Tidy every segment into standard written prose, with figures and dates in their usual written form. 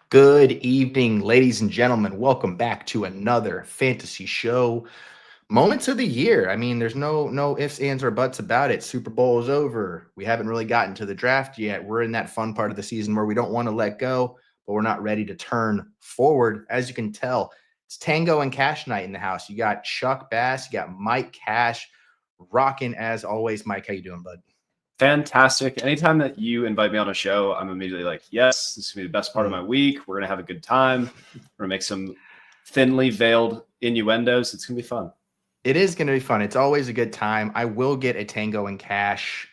Good evening, ladies and gentlemen. Welcome back to another fantasy show. Moments of the year. I mean, there's no ifs, ands, or buts about it. Super Bowl is over. We haven't really gotten to the draft yet. We're in that fun part of the season where we don't want to let go, but we're not ready to turn forward. As you can tell, it's Tango and Cash night in the house. You got Chuck Bass, you got Mike Cash, rocking as always. Mike, how you doing, bud? Fantastic. Anytime that you invite me on a show, I'm immediately like, yes, this is going to be the best part of my week. We're going to have a good time. We're going to make some thinly veiled innuendos. It's going to be fun. It is going to be fun. It's always a good time. I will get a Tango and Cash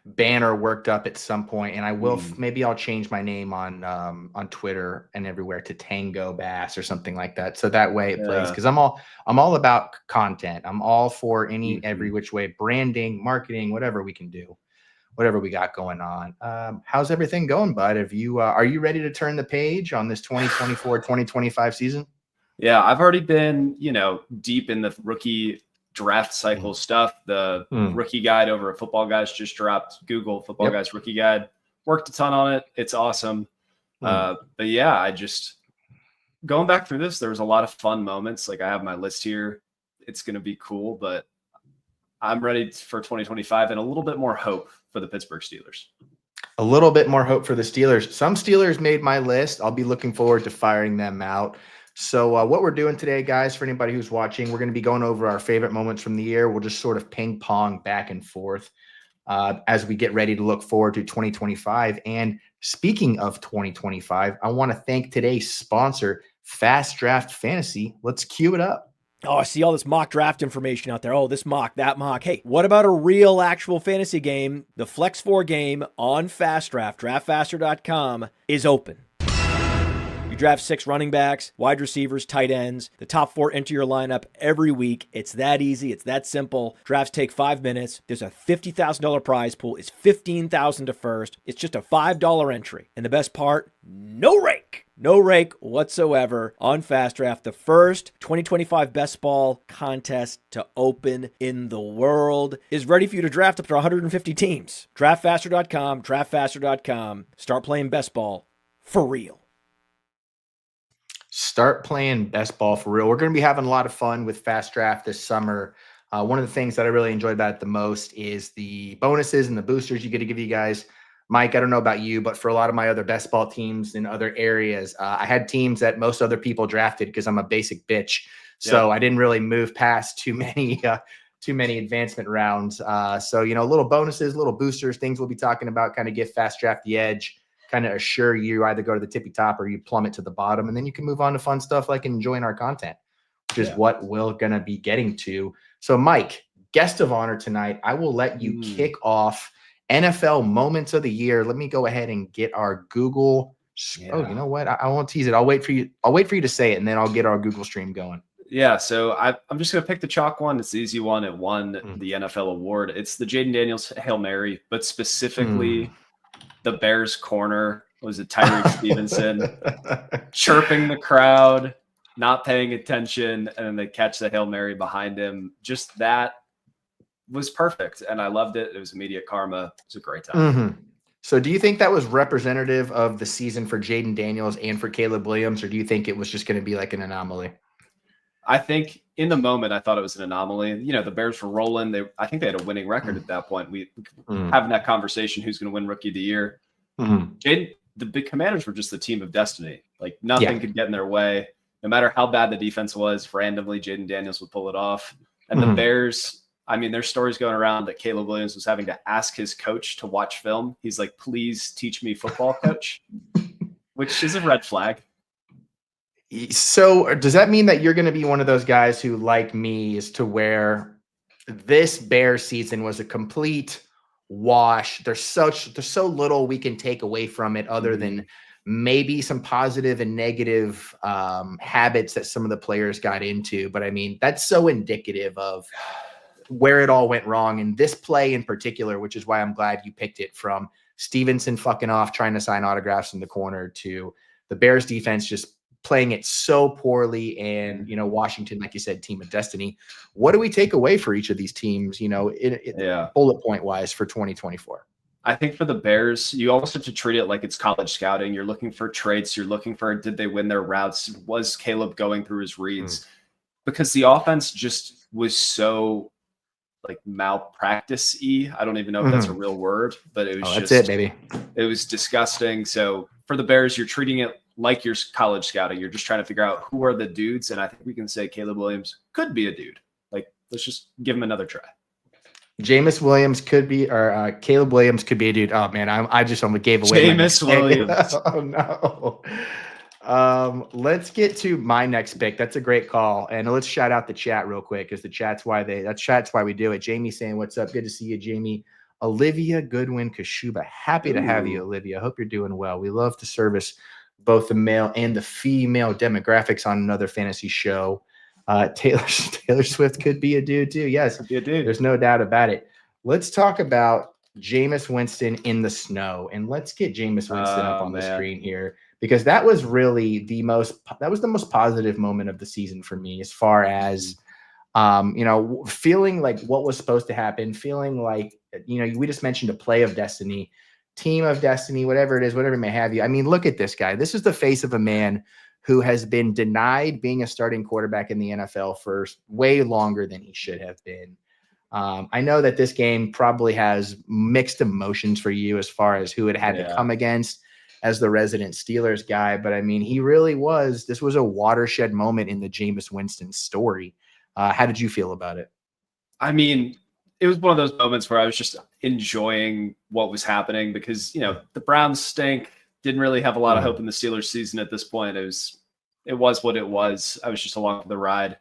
banner worked up at some point, and I will maybe I'll change my name on Twitter and everywhere to Tango Bass or something like that, so that way it plays, because I'm all about content. I'm all for every which way, branding, marketing, whatever we can do, whatever we got going on. How's everything going, bud? Have you are you ready to turn the page on this 2024-2025 season? Yeah, I've already been, deep in the rookie draft cycle stuff. The rookie guide over at FootballGuys just dropped. Google FootballGuys rookie guide. Worked a ton on it. It's awesome. But yeah, I just going back through this, there was a lot of fun moments. Like I have my list here. It's going to be cool, but I'm ready for 2025 and a little bit more hope for the Pittsburgh Steelers. A little bit more hope for the Steelers. Some Steelers made my list. I'll be looking forward to firing them out. So what we're doing today, guys, for anybody who's watching, we're going to be going over our favorite moments from the year. We'll just sort of ping pong back and forth as we get ready to look forward to 2025. And speaking of 2025, I want to thank today's sponsor, Fast Draft Fantasy. Let's cue it up. Oh, I see all this mock draft information out there. Oh, this mock, that mock. Hey, what about a real actual fantasy game? The Flex 4 game on Fast Draft, draftfaster.com, is open. You draft 6 running backs, wide receivers, tight ends. The top 4 enter your lineup every week. It's that easy. It's that simple. Drafts take 5 minutes. There's a $50,000 prize pool. It's $15,000 to first. It's just a $5 entry. And the best part, no rake. No rake whatsoever on Fast Draft. The first 2025 Best Ball contest to open in the world is ready for you to draft up to 150 teams. Draftfaster.com, draftfaster.com. Start playing Best Ball for real. Start playing best ball for real. We're going to be having a lot of fun with Fast Draft this summer. One of the things that I really enjoyed about it the most is the bonuses and the boosters you get to give you guys. Mike, I don't know about you, but for a lot of my other best ball teams in other areas, I had teams that most other people drafted because I'm a basic bitch. So I didn't really move past too many advancement rounds. So, little bonuses, little boosters, things we'll be talking about, kind of give Fast Draft the edge, kind of assure you either go to the tippy top or you plummet to the bottom, and then you can move on to fun stuff like enjoying our content, which is what we're going to be getting to. So, Mike, guest of honor tonight, I will let you kick off NFL moments of the year. Let me go ahead and get our Google. Oh, you know what? I won't tease it. I'll wait for you to say it, and then I'll get our Google stream going. Yeah, so I'm just going to pick the chalk one. It's the easy one. It won the NFL award. It's the Jaden Daniels Hail Mary, but specifically the Bears corner. Was it Tyreek Stevenson chirping the crowd, not paying attention, and then they catch the Hail Mary behind him. Just that was perfect, and I loved it. It was immediate karma. It was a great time. So do you think that was representative of the season for Jaden Daniels and for Caleb Williams, or do you think it was just going to be like an anomaly? I think in the moment, I thought it was an anomaly. The Bears were rolling. I think they had a winning record at that point. We having that conversation, who's going to win Rookie of the Year. Jaden, the big Commanders were just the team of destiny. Like nothing could get in their way. No matter how bad the defense was, randomly Jaden Daniels would pull it off. And the Bears, I mean, there's stories going around that Caleb Williams was having to ask his coach to watch film. He's like, please teach me football, coach, which is a red flag. So does that mean that you're going to be one of those guys who, like me, is to where this Bears season was a complete wash? There's so little we can take away from it other than maybe some positive and negative habits that some of the players got into. But I mean, that's so indicative of where it all went wrong in this play in particular, which is why I'm glad you picked it, from Stevenson fucking off trying to sign autographs in the corner to the Bears defense just playing it so poorly, and Washington, like you said, team of destiny. What do we take away for each of these teams? Bullet point wise for 2024. I think for the Bears, you almost have to treat it like it's college scouting. You're looking for traits. You're looking for, did they win their routes? Was Caleb going through his reads? Because the offense just was so like malpractice-y. I don't even know if that's a real word, but it was that's it, baby. It was disgusting. So for the Bears, you're treating it like you're college scouting. You're just trying to figure out who are the dudes. And I think we can say Caleb Williams could be a dude. Like, let's just give him another try. Jameis Williams could be, or Caleb Williams could be a dude. Oh man, I just almost gave away Jameis Williams. Oh no. Let's get to my next pick. That's a great call, and let's shout out the chat real quick because chat's why we do it. Jamie saying, "What's up? Good to see you, Jamie." Olivia Goodwin Kashuba, happy to have you, Olivia. Hope you're doing well. We love to service both the male and the female demographics on another fantasy show. Taylor Swift could be a dude too. Yes, could be a dude. There's no doubt about it. Let's talk about Jameis Winston in the snow, and let's get Jameis Winston up on the screen here because that was really the most positive moment of the season for me, as far as feeling like what was supposed to happen, feeling like we just mentioned a play of destiny, team of destiny, whatever it is, whatever it may have you. I mean, look at this guy. This is the face of a man who has been denied being a starting quarterback in the NFL for way longer than he should have been. I know that this game probably has mixed emotions for you as far as who it had to come against as the resident Steelers guy. But I mean, this was a watershed moment in the Jameis Winston story. How did you feel about it? I mean, it was one of those moments where I was just enjoying what was happening because, the Browns stink. Didn't really have a lot of hope in the Steelers season at this point. It was what it was. I was just along for the ride.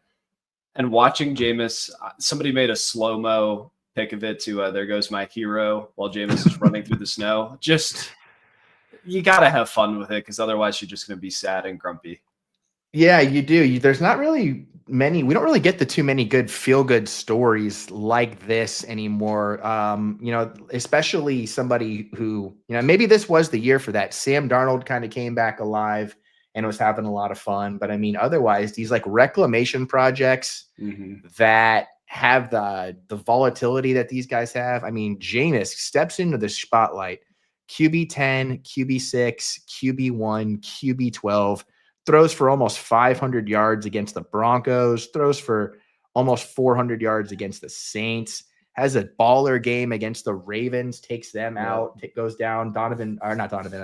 And watching Jameis, somebody made a slow-mo pic of it to There Goes My Hero while Jameis is running through the snow. Just, you got to have fun with it because otherwise you're just going to be sad and grumpy. Yeah, you do. There's not really we don't really get too many good feel-good stories like this anymore. Especially somebody who, maybe this was the year for that. Sam Darnold kind of came back alive and was having a lot of fun. But I mean, otherwise, these like reclamation projects that have the volatility that these guys have. I mean, Jameis steps into the spotlight, QB 10, QB 6, QB 1, QB 12. Throws for almost 500 yards against the Broncos, throws for almost 400 yards against the Saints, has a baller game against the Ravens, takes them out, goes down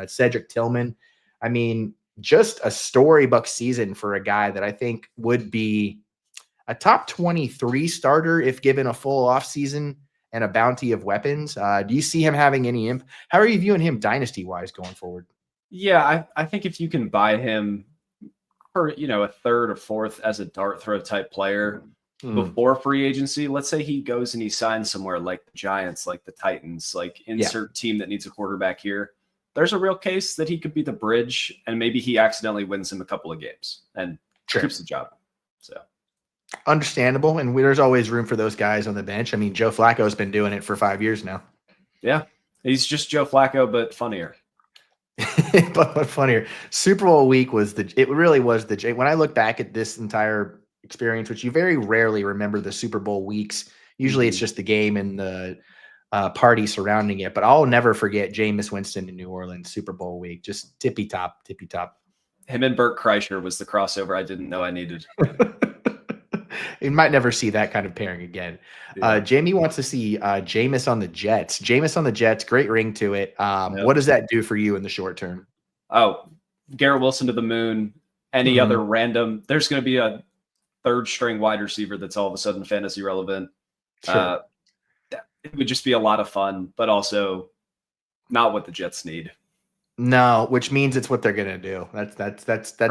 Cedric Tillman. I mean, just a storybook season for a guy that I think would be a top 23 starter if given a full offseason and a bounty of weapons. Do you see him having any impact? How are you viewing him dynasty-wise going forward? Yeah, I think if you can buy him for a third or fourth as a dart throw type player before free agency, let's say he goes and he signs somewhere like the Giants, like the Titans, like insert team that needs a quarterback here. There's a real case that he could be the bridge, and maybe he accidentally wins him a couple of games and keeps the job. So understandable, and there's always room for those guys on the bench. I mean, Joe Flacco's been doing it for 5 years now. Yeah, he's just Joe Flacco, but funnier. But funnier. Super Bowl week when I look back at this entire experience, which you very rarely remember the Super Bowl weeks. Usually it's just the game and the party surrounding it. But I'll never forget Jameis Winston in New Orleans Super Bowl week. Just tippy top. Him and Burt Kreischer was the crossover I didn't know I needed. You might never see that kind of pairing again. Yeah. Jamie wants to see Jameis on the Jets. Jameis on the Jets, great ring to it. What does that do for you in the short term? Oh, Garrett Wilson to the moon. Any other random? There's going to be a third string wide receiver that's all of a sudden fantasy relevant. Sure. It would just be a lot of fun, but also not what the Jets need. No, which means it's what they're going to do. That's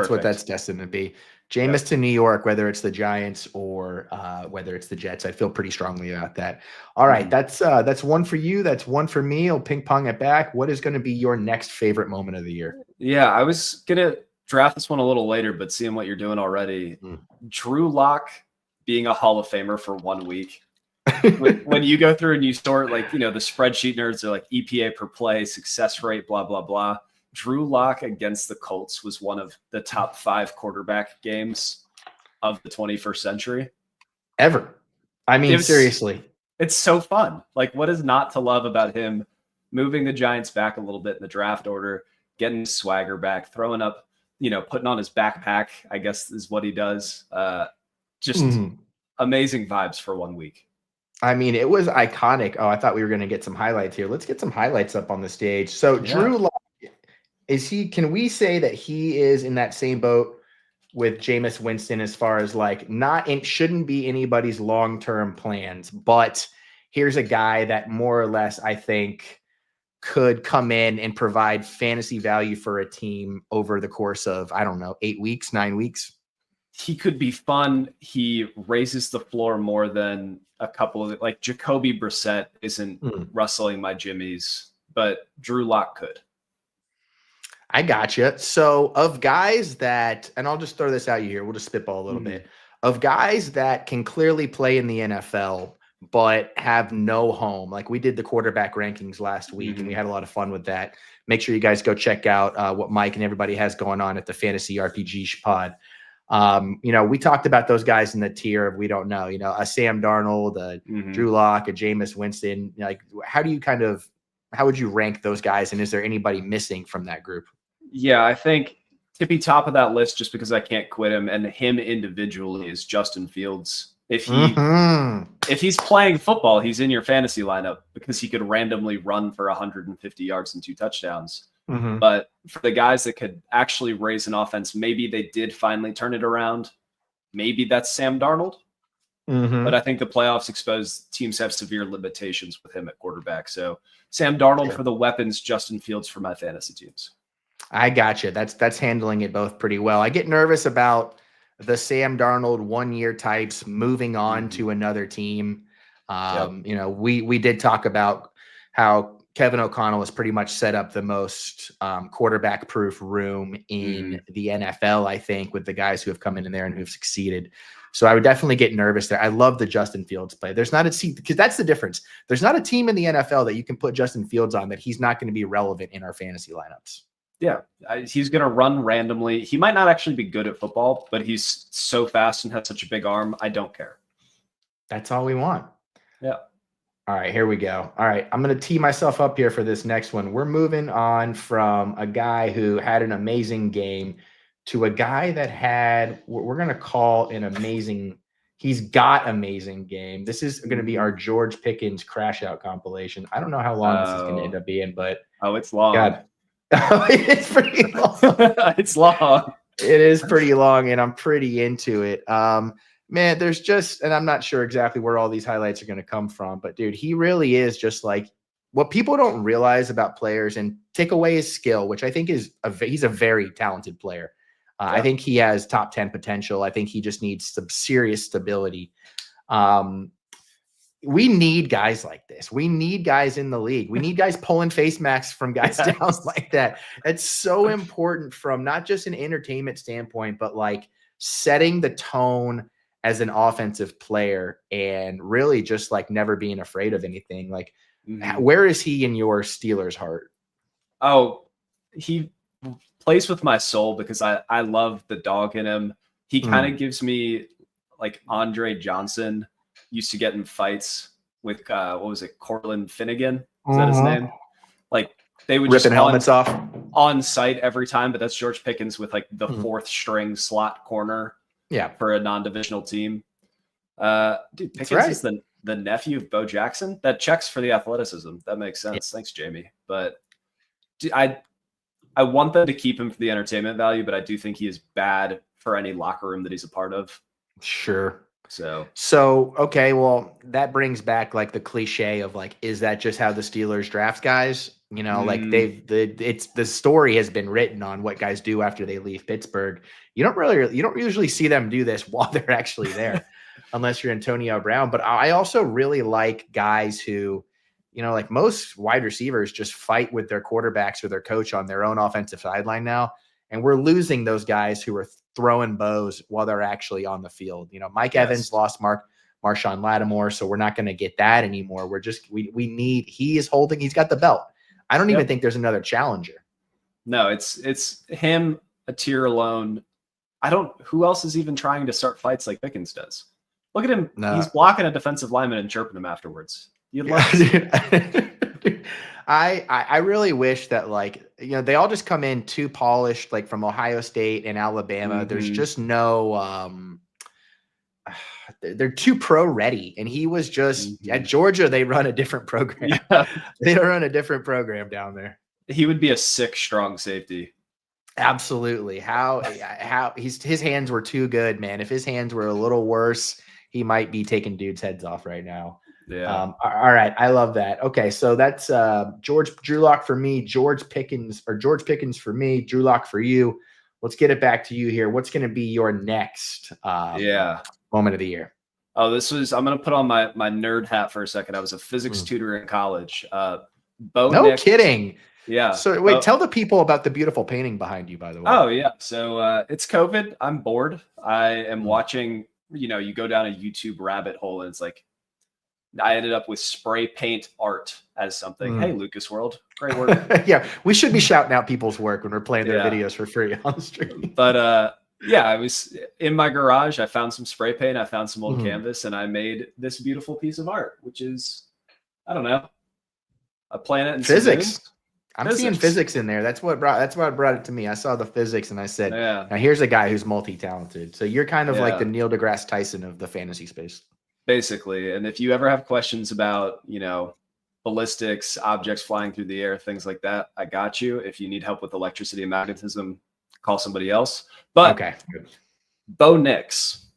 what that's destined to be. Jameis to New York, whether it's the Giants or whether it's the Jets. I feel pretty strongly about that. All right, that's one for you. That's one for me. I'll ping pong it back. What is going to be your next favorite moment of the year? Yeah, I was going to draft this one a little later, but seeing what you're doing already, Drew Lock being a Hall of Famer for 1 week. when you go through and you sort the spreadsheet nerds are like EPA per play, success rate, blah, blah, blah. Drew Lock against the Colts was one of the top 5 quarterback games of the 21st century. Ever. I mean, seriously. It's so fun. Like, what is not to love about him moving the Giants back a little bit in the draft order, getting his swagger back, throwing up, putting on his backpack, I guess is what he does. Just amazing vibes for 1 week. I mean, it was iconic. Oh, I thought we were going to get some highlights here. Let's get some highlights up on the stage. So Drew Lock, can we say that he is in that same boat with Jameis Winston as far as like shouldn't be anybody's long-term plans, but here's a guy that more or less I think could come in and provide fantasy value for a team over the course of, I don't know, 8 weeks, 9 weeks? He could be fun. He raises the floor more than a couple of, like Jacoby Brissett isn't rustling my jimmies, but Drew Lock could. I gotcha. So of guys that, and I'll just throw this out here, we'll just spitball a little bit, of guys that can clearly play in the NFL, but have no home. Like we did the quarterback rankings last week and we had a lot of fun with that. Make sure you guys go check out what Mike and everybody has going on at the Fantasy RPG pod. We talked about those guys in the tier of, we don't know, a Sam Darnold, a Drew Lock, a Jameis Winston. Like, how would you rank those guys? And is there anybody missing from that group? Yeah, I think tippy top of that list, just because I can't quit him, and him individually, is Justin Fields. If he's playing football, he's in your fantasy lineup because he could randomly run for 150 yards and 2 touchdowns. But for the guys that could actually raise an offense, maybe they did finally turn it around. Maybe that's Sam Darnold. But I think the playoffs exposed teams have severe limitations with him at quarterback. So Sam Darnold for the weapons, Justin Fields for my fantasy teams. I gotcha. That's handling it both pretty well. I get nervous about the Sam Darnold 1-year types moving on to another team. We did talk about how Kevin O'Connell has pretty much set up the most quarterback-proof room in the NFL, I think, with the guys who have come in there and who've succeeded. So I would definitely get nervous there. I love the Justin Fields play. There's not a team, because that's the difference. There's not a team in the NFL that you can put Justin Fields on that he's not going to be relevant in our fantasy lineups. Yeah, he's going to run randomly. He might not actually be good at football, but he's so fast and has such a big arm. I don't care. That's all we want. Yeah. All right, here we go. All right, I'm going to tee myself up here for this next one. We're moving on from a guy who had an amazing game to a guy that had, we're going to call an amazing, he's got amazing game. This is going to be our George Pickens crash out compilation. I don't know how long this is going to end up being, but. Oh, it's long. God. It's pretty long. It's long. It is pretty long, and I'm pretty into it. Man, there's just, and I'm not sure exactly where all these highlights are going to come from, but dude, he really is just like what people don't realize about players, and take away his skill, which I think is he's a very talented player. I think he has top 10 potential. I think he just needs some serious stability. We need guys like this. We need guys in the league. We need guys pulling face masks from guys down like that. It's so important from not just an entertainment standpoint, but like setting the tone as an offensive player and really just like never being afraid of anything. Like, where is he in your Steelers' heart? Oh, he plays with my soul because I love the dog in him. He kind of gives me like Andre Johnson used to get in fights with what was it, Cortland Finnegan? Is that his name? Like they would ripping helmets off on site every time, but that's George Pickens with like the 4th string slot corner. Yeah, for a non-divisional team. Dude, Pickens is the nephew of Bo Jackson. That checks for the athleticism. That makes sense. Yeah. Thanks, Jamie. But dude, I want them to keep him for the entertainment value, but I do think he is bad for any locker room that he's a part of. Sure. So okay, well, that brings back like the cliche of like, is that just how the Steelers draft guys? Like the story has been written on what guys do after they leave Pittsburgh. You don't usually see them do this while they're actually there, unless you're Antonio Brown. But I also really like guys who, like most wide receivers just fight with their quarterbacks or their coach on their own offensive sideline now. And we're losing those guys who are throwing bows while they're actually on the field. Mike Evans lost Marshawn Lattimore, so we're not going to get that anymore. We're just, he's got the belt. I don't even think there's another challenger. No, it's him, a tier alone. Who else is even trying to start fights like Pickens does? Look at him. No. He's blocking a defensive lineman and chirping him afterwards. You'd love to see I really wish that, like, they all just come in too polished, like from Ohio State and Alabama. There's just no they're too pro ready. And he was just at Georgia, they run a different program. Yeah. They run a different program down there. He would be a sick, strong safety. Absolutely. How his hands were too good, man. If his hands were a little worse, he might be taking dudes' heads off right now. Yeah. All right. I love that. Okay. So that's Drew Lock for me, George Pickens for me, Drew Lock for you. Let's get it back to you here. What's going to be your next moment of the year? Oh, I'm going to put on my nerd hat for a second. I was a physics tutor in college. Kidding. Yeah. So wait, tell the people about the beautiful painting behind you, by the way. Oh yeah. So it's COVID. I'm bored. I am watching, you go down a YouTube rabbit hole and it's like, I ended up with spray paint art as something. Hey, Lucas World, great work. Yeah. We should be shouting out people's work when we're playing their videos for free on the stream. But I was in my garage. I found some spray paint. I found some old canvas and I made this beautiful piece of art, which is, I don't know, a planet and physics. I'm seeing physics in there. That's what brought it to me. I saw the physics and I said, now here's a guy who's multi-talented. So you're kind of like the Neil deGrasse Tyson of the fantasy space. Basically. And if you ever have questions about, ballistics, objects flying through the air, things like that, I got you. If you need help with electricity and magnetism, call somebody else. But okay. Bo Nix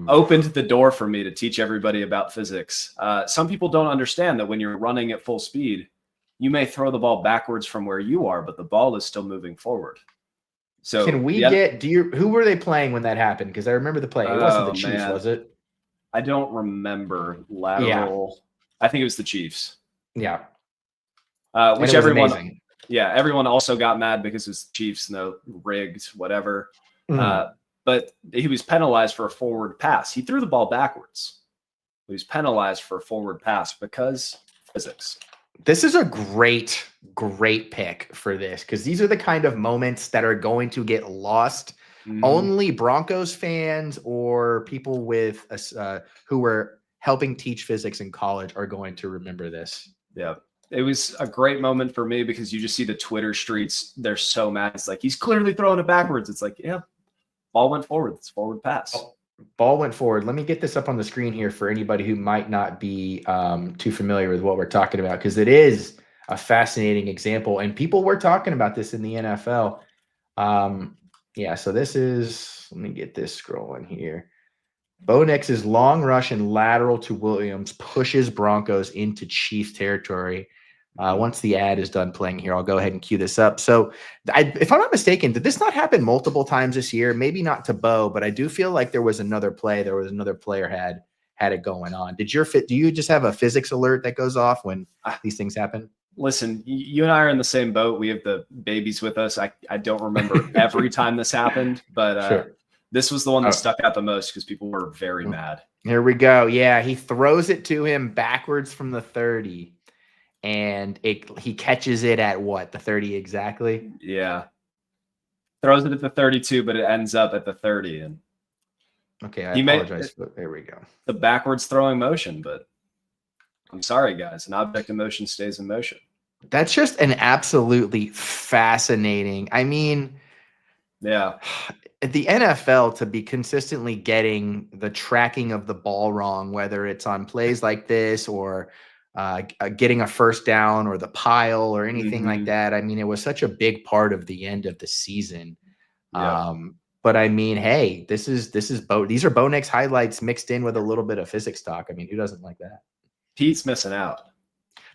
opened the door for me to teach everybody about physics. Some people don't understand that when you're running at full speed, you may throw the ball backwards from where you are, but the ball is still moving forward. So can we who were they playing when that happened? Because I remember the play. It wasn't the Chiefs, was it? I don't remember. Lateral. Yeah. I think it was the Chiefs. Yeah. Which everyone, everyone also got mad because it was the Chiefs, rigged, whatever. But he was penalized for a forward pass. He threw the ball backwards. He was penalized for a forward pass because physics. This is a great pick for this because these are the kind of moments that are going to get lost. Only Broncos fans or people with who were helping teach physics in college are going to remember this. Yeah, it was a great moment for me because you just see the Twitter streets. They're so mad. It's like, he's clearly throwing it backwards. It's like, yeah, ball went forward. It's forward pass. Ball went forward. Let me get this up on the screen here for anybody who might not be too familiar with what we're talking about, because it is a fascinating example. And people were talking about this in the NFL. So this is, let me get this scrolling here. Bo Nix's long rush and lateral to Williams pushes Broncos into Chiefs territory. Once the ad is done playing here, I'll go ahead and cue this up. So if I'm not mistaken, did this not happen multiple times this year? Maybe not to Bo, but I do feel like there was another play. There was another player had it going on. Do you just have a physics alert that goes off when these things happen? Listen, you and I are in the same boat. We have the babies with us. I don't remember every time this happened, but this was the one that stuck out the most because people were very mad. Here we go. Yeah, he throws it to him backwards from the 30. And he catches it at what? The 30 exactly? Yeah. Throws it at the 32, but it ends up at the 30. And okay, I apologize. But there we go. The backwards throwing motion, but I'm sorry, guys. An object in motion stays in motion. That's just an absolutely fascinating. I mean, yeah. The NFL to be consistently getting the tracking of the ball wrong, whether it's on plays like this or getting a first down or the pile or anything like that. I mean, it was such a big part of the end of the season. Yeah. But I mean, hey, these are Bo Nix highlights mixed in with a little bit of physics talk. I mean, who doesn't like that? Pete's missing out.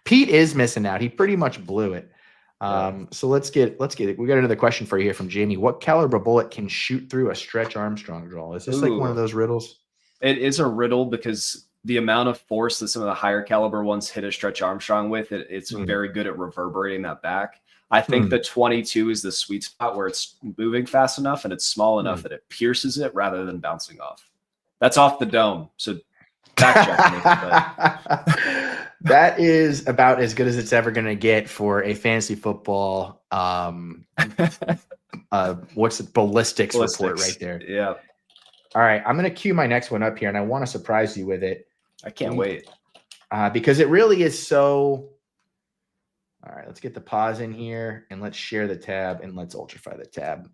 Pete is missing out. He pretty much blew it. So let's get it. We got another question for you here from Jamie. What caliber bullet can shoot through a Stretch Armstrong draw? Is this like one of those riddles? It is a riddle because the amount of force that some of the higher caliber ones hit a Stretch Armstrong with, it's very good at reverberating that back. I think the 22 is the sweet spot where it's moving fast enough and it's small enough that it pierces it rather than bouncing off. That's off the dome. So fact check me. That is about as good as it's ever going to get for a fantasy football. What's the ballistics report right there? Yeah. All right, I'm going to cue my next one up here, and I want to surprise you with it. I can't wait. Because it really is so. All right, let's get the pause in here, and let's share the tab, and let's ultrafy the tab.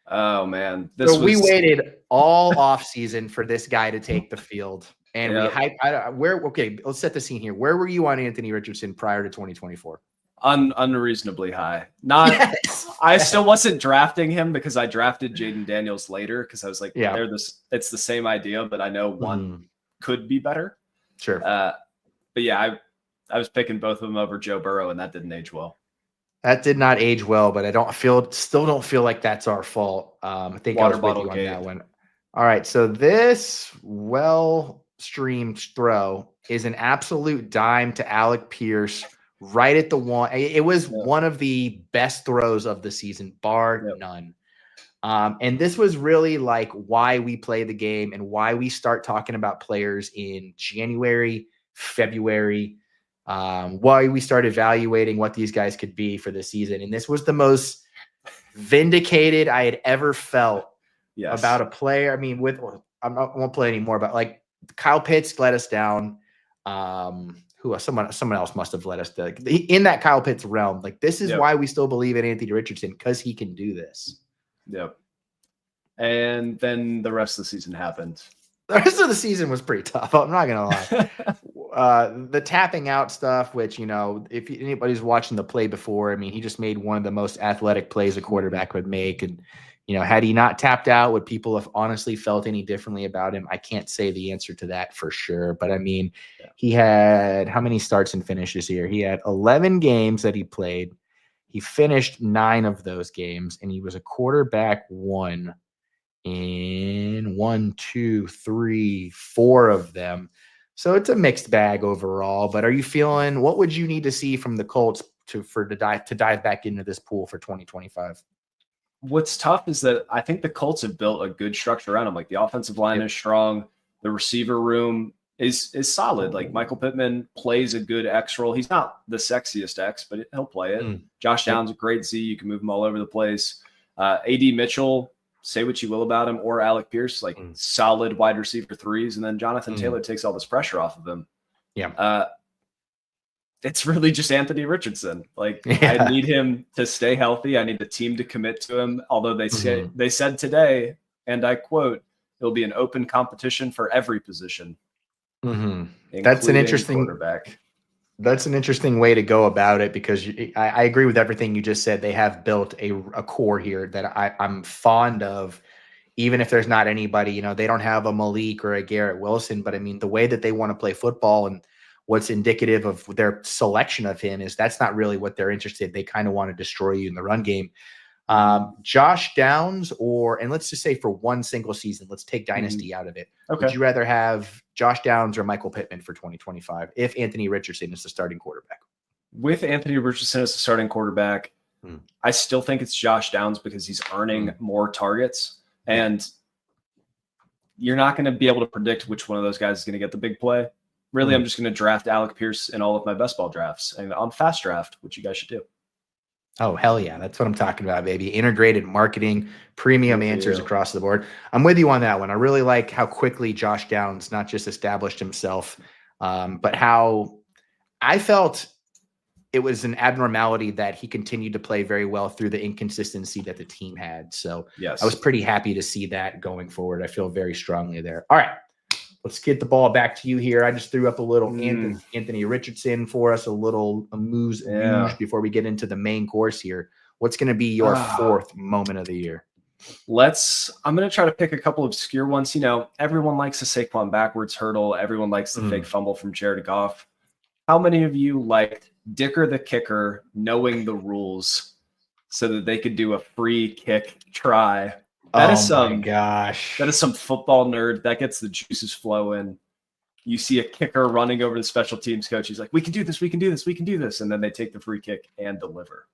Oh man, we waited all off season for this guy to take the field, and we hype. Okay, let's set the scene here. Where were you on Anthony Richardson prior to 2024? Unreasonably high. Not. I still wasn't drafting him because I drafted Jaden Daniels later because I was like, it's the same idea, but I know one could be better. Sure. But yeah, I was picking both of them over Joe Burrow, and that didn't age well. That did not age well, but I still don't feel like that's our fault. I think I was with you on that one. All right, so this well-streamed throw is an absolute dime to Alec Pierce right at the one. It was one of the best throws of the season, bar none. And this was really like why we play the game and why we start talking about players in January, February, why we start evaluating what these guys could be for the season. And this was the most vindicated I had ever felt about a player. I mean, I won't play anymore, but like Kyle Pitts let us down. Someone else must have let us down. In that Kyle Pitts realm. Like, this is why we still believe in Anthony Richardson, because he can do this. Yep. And then the rest of the season happened. The rest of the season was pretty tough. I'm not going to lie. The tapping out stuff, which, if anybody's watching the play before, I mean, he just made one of the most athletic plays a quarterback would make. And, had he not tapped out, would people have honestly felt any differently about him? I can't say the answer to that for sure. But, I mean, he had how many starts and finishes here? He had 11 games that he played. He finished 9 of those games, and he was a quarterback 1 in 1, 2, 3, 4 of them. So it's a mixed bag overall. But are you feeling, what would you need to see from the Colts to dive back into this pool for 2025? What's tough is that I think the Colts have built a good structure around them. Like, the offensive line is strong. The receiver room is solid. Like, Michael Pittman plays a good X role. He's not the sexiest X, but he'll play it. Josh Downs, a great Z. You can move him all over the place. AD Mitchell, say what you will about him, or Alec Pierce, like solid wide receiver 3s. And then Jonathan Taylor takes all this pressure off of him. Yeah. It's really just Anthony Richardson. Like, I need him to stay healthy. I need the team to commit to him. Although they said today, and I quote, it'll be an open competition for every position. That's an interesting quarterback. That's an interesting way to go about it, because I agree with everything you just said. They have built a core here that I'm fond of, even if there's not anybody, they don't have a Malik or a Garrett Wilson, but I mean, the way that they want to play football and what's indicative of their selection of him is that's not really what they're interested. They kind of want to destroy you in the run game. Josh Downs, and let's just say for one single season, let's take dynasty out of it. Okay. Would you rather have Josh Downs or Michael Pittman for 2025 if Anthony Richardson is the starting quarterback? With Anthony Richardson as the starting quarterback, I still think it's Josh Downs because he's earning more targets, and you're not going to be able to predict which one of those guys is going to get the big play. Really, I'm just going to draft Alec Pierce in all of my best ball drafts and on Fast Draft, which you guys should do. Oh, hell yeah. That's what I'm talking about, baby. Integrated marketing, premium answers across the board. I'm with you on that one. I really like how quickly Josh Downs not just established himself, but how I felt it was an abnormality that he continued to play very well through the inconsistency that the team had. So I was pretty happy to see that going forward. I feel very strongly there. All right. Let's get the ball back to you here. I just threw up a little Anthony Richardson for us, a little amuse before we get into the main course here. What's going to be your fourth moment of the year? I'm going to try to pick a couple obscure ones. Everyone likes the Saquon backwards hurdle. Everyone likes the fake fumble from Jared Goff. How many of you liked Dicker the kicker knowing the rules so that they could do a free kick try? That is some football nerd. That gets the juices flowing. You see a kicker running over the special teams coach. He's like, we can do this, we can do this, we can do this. And then they take the free kick and deliver.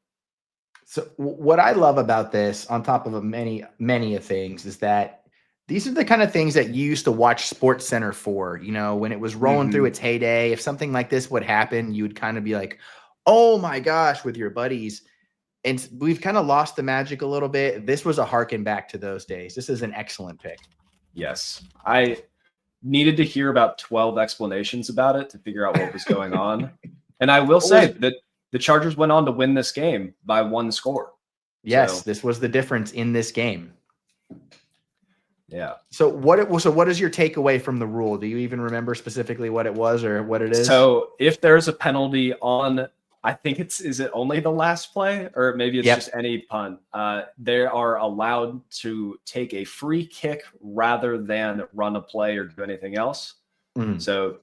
So what I love about this, on top of many of things, is that These are the kind of things that you used to watch Sports Center for, when it was rolling through its heyday. If something like this would happen, you would kind of be like, oh my gosh, with your buddies. And we've kind of lost the magic a little bit. This was a harken back to those days. This is an excellent pick. Yes. I needed to hear about 12 explanations about it to figure out what was going on. And I will say that the Chargers went on to win this game by 1 score. Yes, this was the difference in this game. Yeah. So what is your takeaway from the rule? Do you even remember specifically what it was or what it is? So if there's a penalty on, I think is it only the last play, or maybe it's just any punt, they are allowed to take a free kick rather than run a play or do anything else. So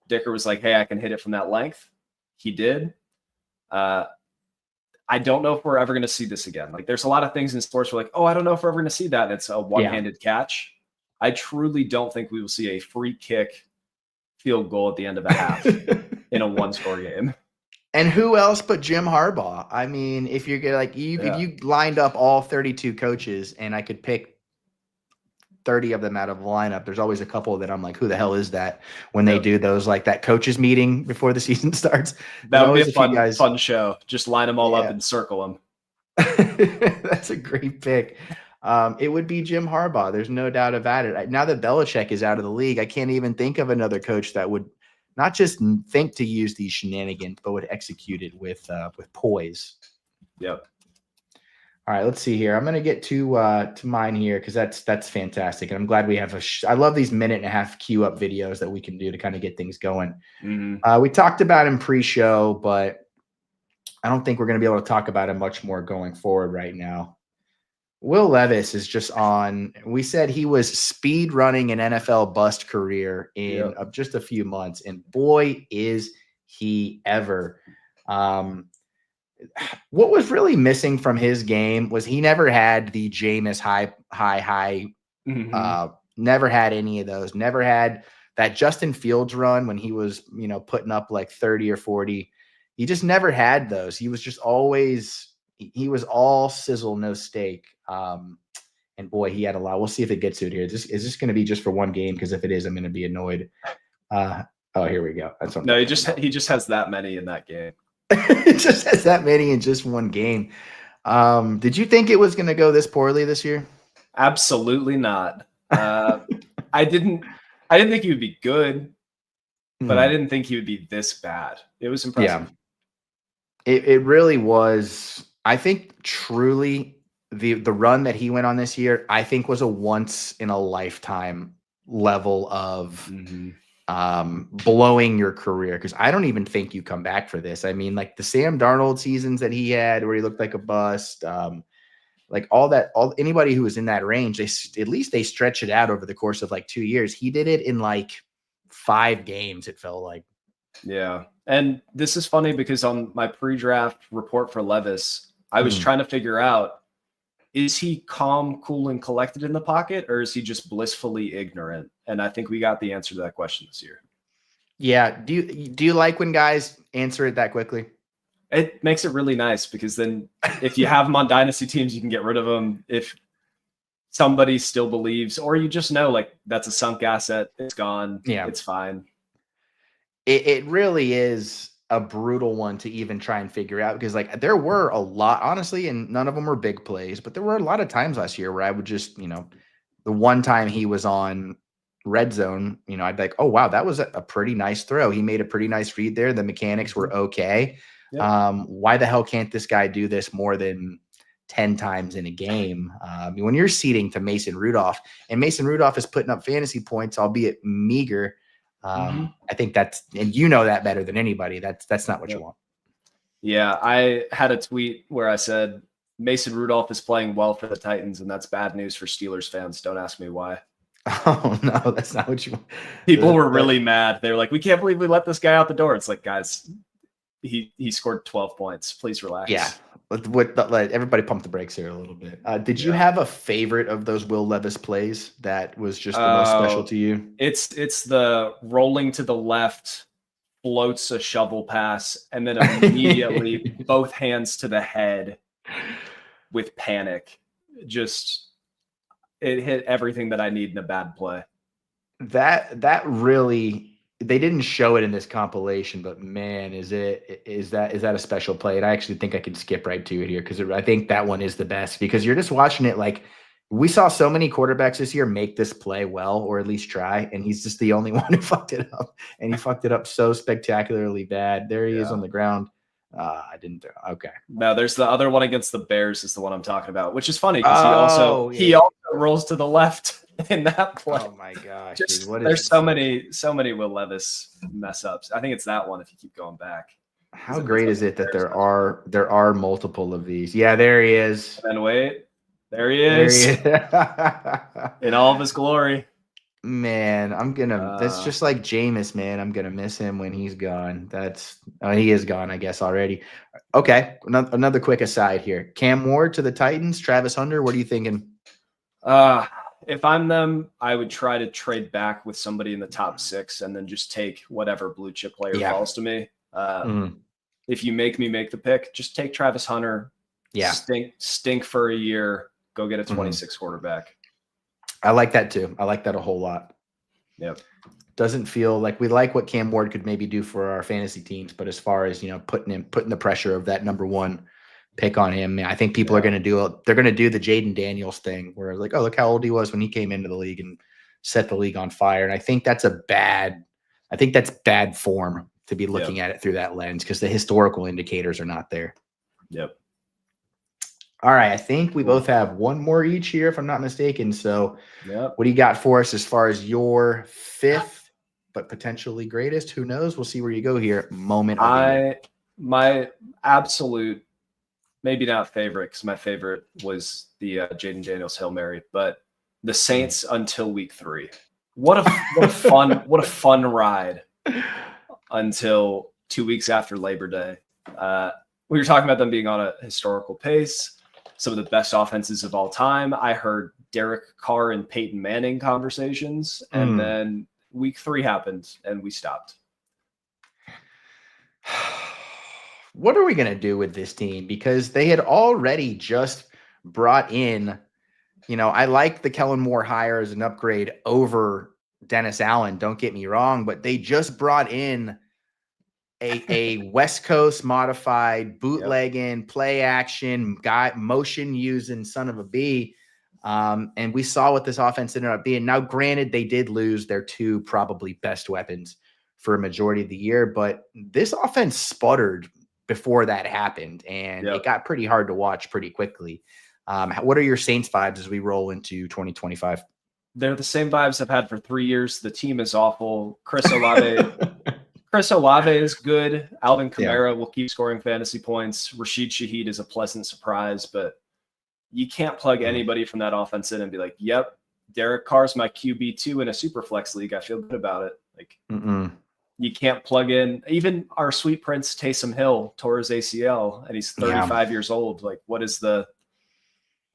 Dicker was like, hey, I can hit it from that length. He did. I don't know if we're ever going to see this again. Like, there's a lot of things in sports where, like, oh, I don't know if we're ever going to see that. And it's a one-handed catch. I truly don't think we will see a free kick field goal at the end of a half in a 1-score game. And who else but Jim Harbaugh? I mean, if you're like, if you lined up all 32 coaches and I could pick 30 of them out of the lineup, there's always a couple that I'm like, who the hell is that? When they do those, like that coaches meeting before the season starts. That would be a fun show. Just line them all up and circle them. That's a great pick. It would be Jim Harbaugh. There's no doubt about it. Now that Belichick is out of the league, I can't even think of another coach that would not just think to use these shenanigans, but would execute it with poise. Yep. All right, let's see here. I'm going to get to mine here because that's fantastic, and I'm glad we have I love these 1.5-minute queue up videos that we can do to kind of get things going. We talked about him pre-show, but I don't think we're going to be able to talk about him much more going forward right now. Will Levis is just on. We said he was speed running an NFL bust career in just a few months, and boy, is he ever. What was really missing from his game was he never had the Jameis high. Never had any of those. Never had that Justin Fields run when he was, putting up like 30 or 40. He just never had those. He was just always, he was all sizzle, no steak. And boy, he had a lot. We'll see if it gets to it here. Is this going to be just for one game? Because if it is, I'm going to be annoyed. Oh, here we go. That's what he just has that many in that game. It just has that many in just one game. Did you think it was going to go this poorly this year? Absolutely not. I didn't think he would be good, but I didn't think he would be this bad. It was impressive. Yeah. It really was. I think truly the run that he went on this year, I think was a once in a lifetime level of blowing your career, because I don't even think you come back for this. I mean, like the Sam Darnold seasons that he had where he looked like a bust, like anybody who was in that range, at least they stretch it out over the course of like 2 years. He did it in like 5 games, it felt like. Yeah. And this is funny because on my pre-draft report for Levis, I was trying to figure out, is he calm, cool, and collected in the pocket, or is he just blissfully ignorant? And I think we got the answer to that question this year. Yeah. Do you like when guys answer it that quickly? It makes it really nice because then if you have them on dynasty teams, you can get rid of them. If somebody still believes, or you just know, like, that's a sunk asset, it's gone. Yeah, it's fine. It really is a brutal one to even try and figure out, because like there were a lot, honestly, and none of them were big plays, but there were a lot of times last year where I would just, the one time he was on red zone, I'd be like, oh wow, that was a pretty nice throw. He made a pretty nice read there. The mechanics were okay. Yep. Why the hell can't this guy do this more than 10 times in a game? When you're seeding to Mason Rudolph, and Mason Rudolph is putting up fantasy points, albeit meager, I think and you know that better than anybody. That's not what you want. Yeah, I had a tweet where I said Mason Rudolph is playing well for the Titans, and that's bad news for Steelers fans. Don't ask me why. Oh no, that's not what you want. People were really mad. They were like, "We can't believe we let this guy out the door." It's like, guys, he scored 12 points. Please relax. Yeah, let everybody pump the brakes here a little bit. Did you have a favorite of those Will Levis plays that was just the most special to you? It's the rolling to the left, floats a shovel pass, and then immediately both hands to the head with panic. it hit everything that I need in a bad play. That really, they didn't show it in this compilation, but man, is that a special play? And I actually think I can skip right to it here because I think that one is the best because you're just watching it like we saw so many quarterbacks this year make this play well, or at least try, and he's just the only one who fucked it up, and he fucked it up so spectacularly bad. There he is on the ground. I didn't. Okay. No, there's the other one against the Bears is the one I'm talking about, which is funny because he also rolls to the left in that play. Oh my gosh! Just, dude, there's so many Will Levis mess ups. I think it's that one if you keep going back. How great is it that there are multiple of these? Yeah, there he is. And wait, there he is. In all of his glory. Man, that's just like Jameis, man. I'm gonna miss him when he's gone. He is gone, I guess, already. Okay, another quick aside here. Cam Ward to the Titans, Travis Hunter. What are you thinking? If I'm them, I would try to trade back with somebody in the top 6 and then just take whatever blue chip player falls to me. If you make me make the pick, just take Travis Hunter. Yeah, stink for a year. Go get a 26 quarterback. I like that too. I like that a whole lot. Yep. Doesn't feel like we like what Cam Ward could maybe do for our fantasy teams, but as far as putting the pressure of that number 1 pick on him, I think people are going to do they're going to do the Jaden Daniels thing, where like, oh, look how old he was when he came into the league and set the league on fire. And I think that's bad form to be looking at it through that lens because the historical indicators are not there. Yep. All right, I think we both have one more each here, if I'm not mistaken. So, what do you got for us as far as your 5th, but potentially greatest? Who knows? We'll see where you go here. Moment. My absolute, maybe not favorite, because my favorite was the Jaden Daniels Hail Mary, but the Saints until week 3. What a fun ride until 2 weeks after Labor Day. We were talking about them being on a historical pace. Some of the best offenses of all time. I heard Derek Carr and Peyton Manning conversations, and then week 3 happened, and we stopped. What are we going to do with this team? Because they had already just brought in, I like the Kellen Moore hire as an upgrade over Dennis Allen. Don't get me wrong, but they just brought in a West Coast modified bootlegging, play action guy, motion using son of a bee. And we saw what this offense ended up being. Now, granted, they did lose their 2 probably best weapons for a majority of the year, but this offense sputtered before that happened, and it got pretty hard to watch pretty quickly. What are your Saints vibes as we roll into 2025? They're the same vibes I've had for 3 years. The team is awful. Chris Olave is good. Alvin Kamara will keep scoring fantasy points. Rashid Shaheed is a pleasant surprise, but you can't plug anybody from that offense in and be like, yep, Derek Carr's my QB2 in a superflex league. I feel good about it. Like, you can't plug in even our sweet prince Taysom Hill tore his ACL and he's 35 years old. Like, what is the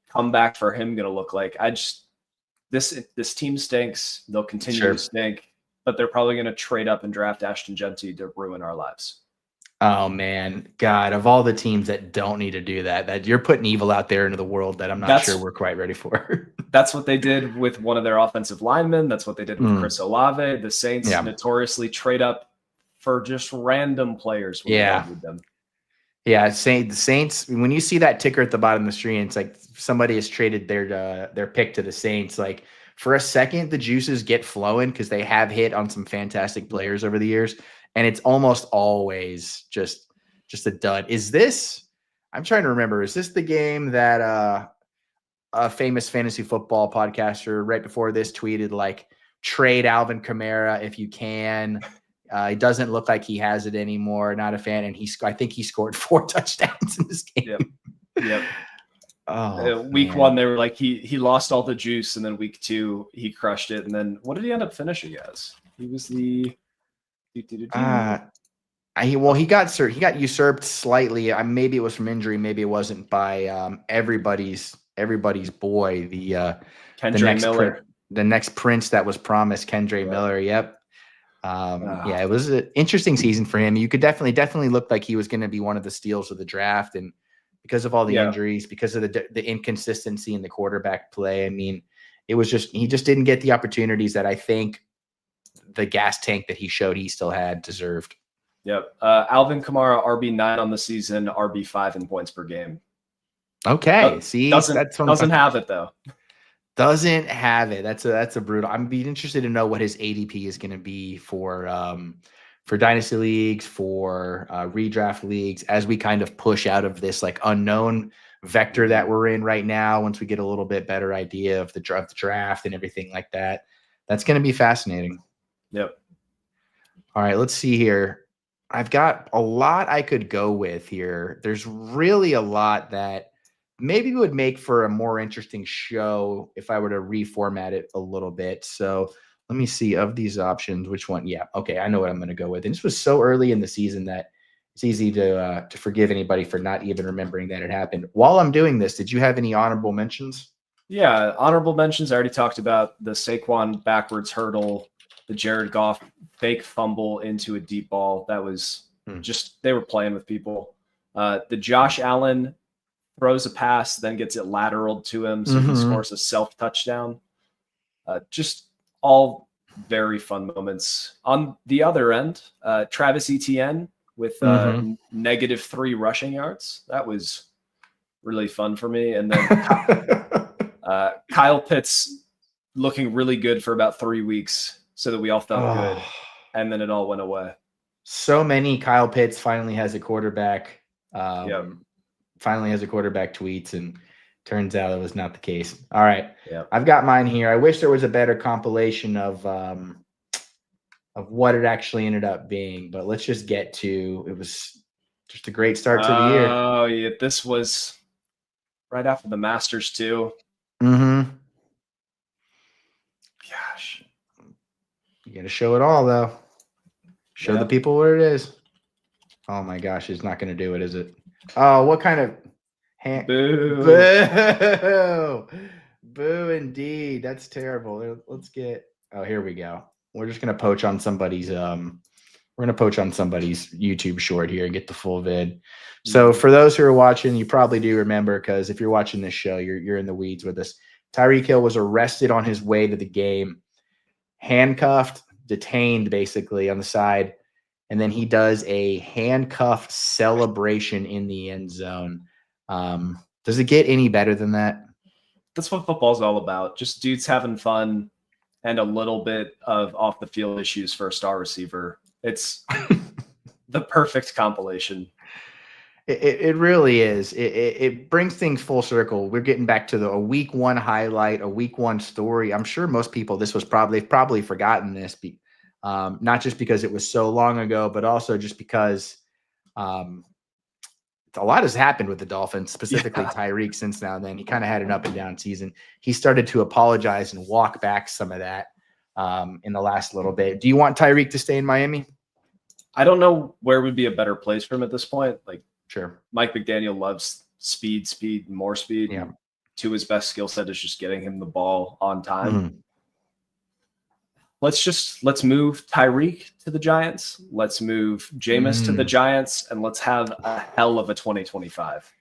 comeback for him going to look like? This team stinks. They'll continue to stink. But they're probably going to trade up and draft Ashton Genty to ruin our lives. Oh, man. God, of all the teams that don't need to do that you're putting evil out there into the world that I'm not sure we're quite ready for. That's what they did with one of their offensive linemen. That's what they did with Chris Olave. The Saints notoriously trade up for just random players. When they need them. Yeah, the Saints, when you see that ticker at the bottom of the screen, it's like somebody has traded their pick to the Saints. Like, for a second, the juices get flowing because they have hit on some fantastic players over the years, and it's almost always just a dud. I'm trying to remember, is this the game that a famous fantasy football podcaster right before this tweeted, like, trade Alvin Kamara if you can? It doesn't look like he has it anymore. Not a fan. And I think he scored 4 touchdowns in this game. Yep. Week 1, they were like, he lost all the juice, and then week 2, he crushed it. And then what did he end up finishing as? He was the he got usurped slightly. Maybe it was from injury, maybe it wasn't, by everybody's boy, the Kendra Miller, the next prince that was promised, Kendra Miller. Yep. It was an interesting season for him. You could definitely look like he was going to be one of the steals of the draft, and because of all the injuries, because of the inconsistency in the quarterback play, I mean, he just didn't get the opportunities that I think the gas tank that he showed he still had deserved. Yep. Alvin Kamara, RB9 on the season, RB5 in points per game. Okay. See, doesn't have it though. Doesn't have it. That's a brutal. I'm being interested to know what his ADP is going to be for dynasty leagues, for redraft leagues, as we kind of push out of this like unknown vector that we're in right now. Once we get a little bit better idea of the draft and everything like that, that's going to be fascinating. Yep. All right, let's see here. I've got a lot I could go with here. There's really a lot that maybe would make for a more interesting show if I were to reformat it a little bit. So let me see, of these options, which one? Yeah, okay, I know what I'm going to go with. And this was so early in the season that it's easy to forgive anybody for not even remembering that it happened. While I'm doing this, did you have any honorable mentions? Yeah, honorable mentions. I already talked about the Saquon backwards hurdle, the Jared Goff fake fumble into a deep ball. That was just, they were playing with people. The Josh Allen throws a pass, then gets it lateraled to him, so he scores a self-touchdown. Just all very fun moments. On the other end, Travis Etienne with -3 rushing yards. That was really fun for me. And then Kyle Pitts looking really good for about 3 weeks so that we all felt good. And then it all went away. So many Kyle Pitts finally has a quarterback. Finally has a quarterback tweets, and turns out it was not the case. All right. Yep. I've got mine here. I wish there was a better compilation of what it actually ended up being, but let's just get to, it was just a great start to the year. Oh yeah. This was right after the Masters too. Mm-hmm. Gosh. You got to show it all though. Show the people what it is. Oh my gosh. It's not going to do it, is it? Oh, what kind of Boo. Boo. Boo indeed. That's terrible. Let's get, oh, here we go. We're just going to poach on somebody's YouTube short here and get the full vid. So for those who are watching, you probably do remember, because if you're watching this show, you're in the weeds with us. Tyreek Hill was arrested on his way to the game, handcuffed, detained basically on the side. And then he does a handcuffed celebration in the end zone. Does it get any better than that? That's what football's all about. Just dudes having fun and a little bit of off the field issues for a star receiver. It's the perfect compilation. It really is. It brings things full circle. We're getting back to a week one highlight, a week one story. I'm sure most people, they've probably forgotten this, not just because it was so long ago, but also just because a lot has happened with the Dolphins, specifically Tyreek, since now and then. He kind of had an up and down season. He started to apologize and walk back some of that in the last little bit. Do you want Tyreek to stay in Miami? I don't know where would be a better place for him at this point. Like, sure, Mike McDaniel loves speed, more speed. Yeah. To his best skill set is just getting him the ball on time. Let's move Tyreek to the Giants. Let's move Jameis to the Giants, and let's have a hell of a 2025.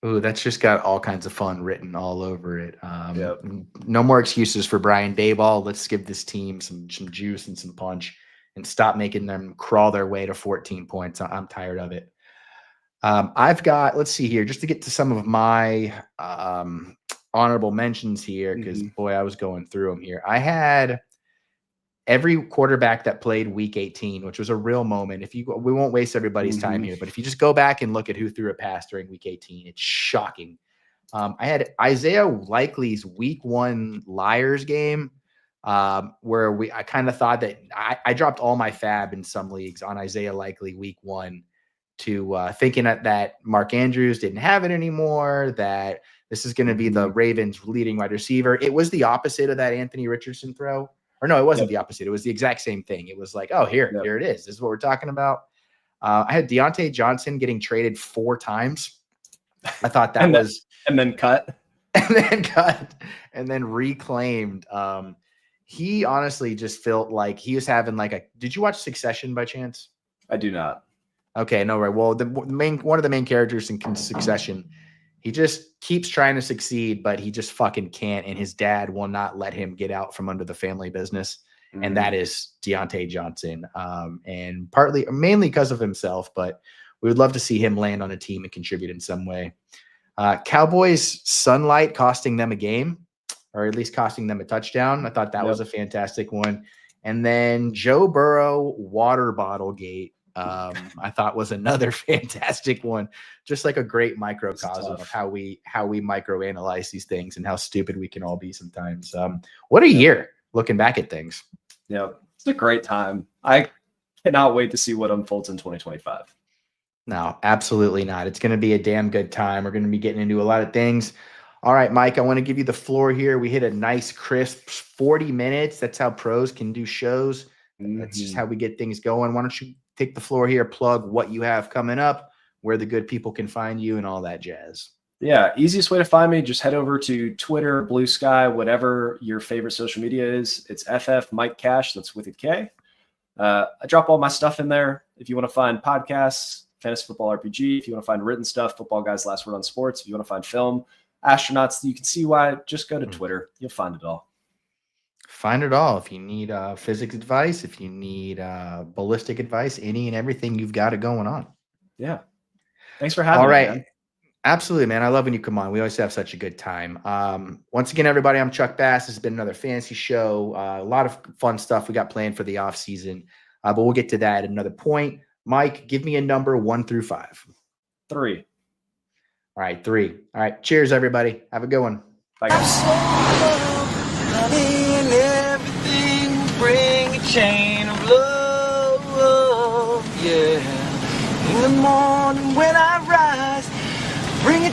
Ooh, that's just got all kinds of fun written all over it. No more excuses for Brian Daboll. Let's give this team some juice and some punch and stop making them crawl their way to 14 points. I'm tired of it. I've got, let's see here, just to get to some of my honorable mentions here, because boy, I was going through them here. I had every quarterback that played week 18, which was a real moment. We won't waste everybody's time here, but if you just go back and look at who threw a pass during week 18, it's shocking. I had Isaiah Likely's week 1 Liars game, where I kind of thought that I dropped all my fab in some leagues on Isaiah Likely week 1 to thinking that Mark Andrews didn't have it anymore, that this is going to be the Ravens leading wide receiver. It was the opposite of that Anthony Richardson throw. Or no, it wasn't the opposite. It was the exact same thing. It was like, oh, here it is. This is what we're talking about. I had Deontay Johnson getting traded 4 times. I thought that and then cut. And then reclaimed. He honestly just felt like he was having did you watch Succession by chance? I do not. Okay, no, right. Well, one of the main characters in Succession, He just keeps trying to succeed, but he just fucking can't. And his dad will not let him get out from under the family business. And that is Deontay Johnson. And mainly because of himself, but we would love to see him land on a team and contribute in some way. Cowboys sunlight costing them a game, or at least costing them a touchdown. I thought that was a fantastic one. And then Joe Burrow water bottle gate. I thought was another fantastic one, just like a great microcosm of how we microanalyze these things and how stupid we can all be sometimes. What a year looking back at things. Yeah, it's a great time. I cannot wait to see what unfolds in 2025. No, absolutely not. It's going to be a damn good time. We're going to be getting into a lot of things. All right, Mike, I want to give you the floor here. We hit a nice crisp 40 minutes. That's how pros can do shows. That's just how we get things going. Why don't you take the floor here, plug what you have coming up, where the good people can find you, and all that jazz. Yeah, easiest way to find me, just head over to Twitter, Blue Sky, whatever your favorite social media is. It's FF Mike Kash. That's with a K. I drop all my stuff in there. If you want to find podcasts, Fantasy Football RPG. If you want to find written stuff, Football Guys Last Word on Sports. If you want to find film, astronauts, you can see why. Just go to Twitter. You'll find it all. Find it all. If you need physics advice, if you need ballistic advice, any and everything, you've got it going on. Yeah. Thanks for having me. All right. Man. Absolutely, man. I love when you come on. We always have such a good time. Once again, everybody, I'm Chuck Bass. This has been another fantasy show. A lot of fun stuff we got planned for the off season, but we'll get to that at another point. Mike, give me a number 1 through 5. 3. All right, 3. All right. Cheers, everybody. Have a good one. Bye, guys. Bring a chain of love, yeah. In the morning when I rise, bring it.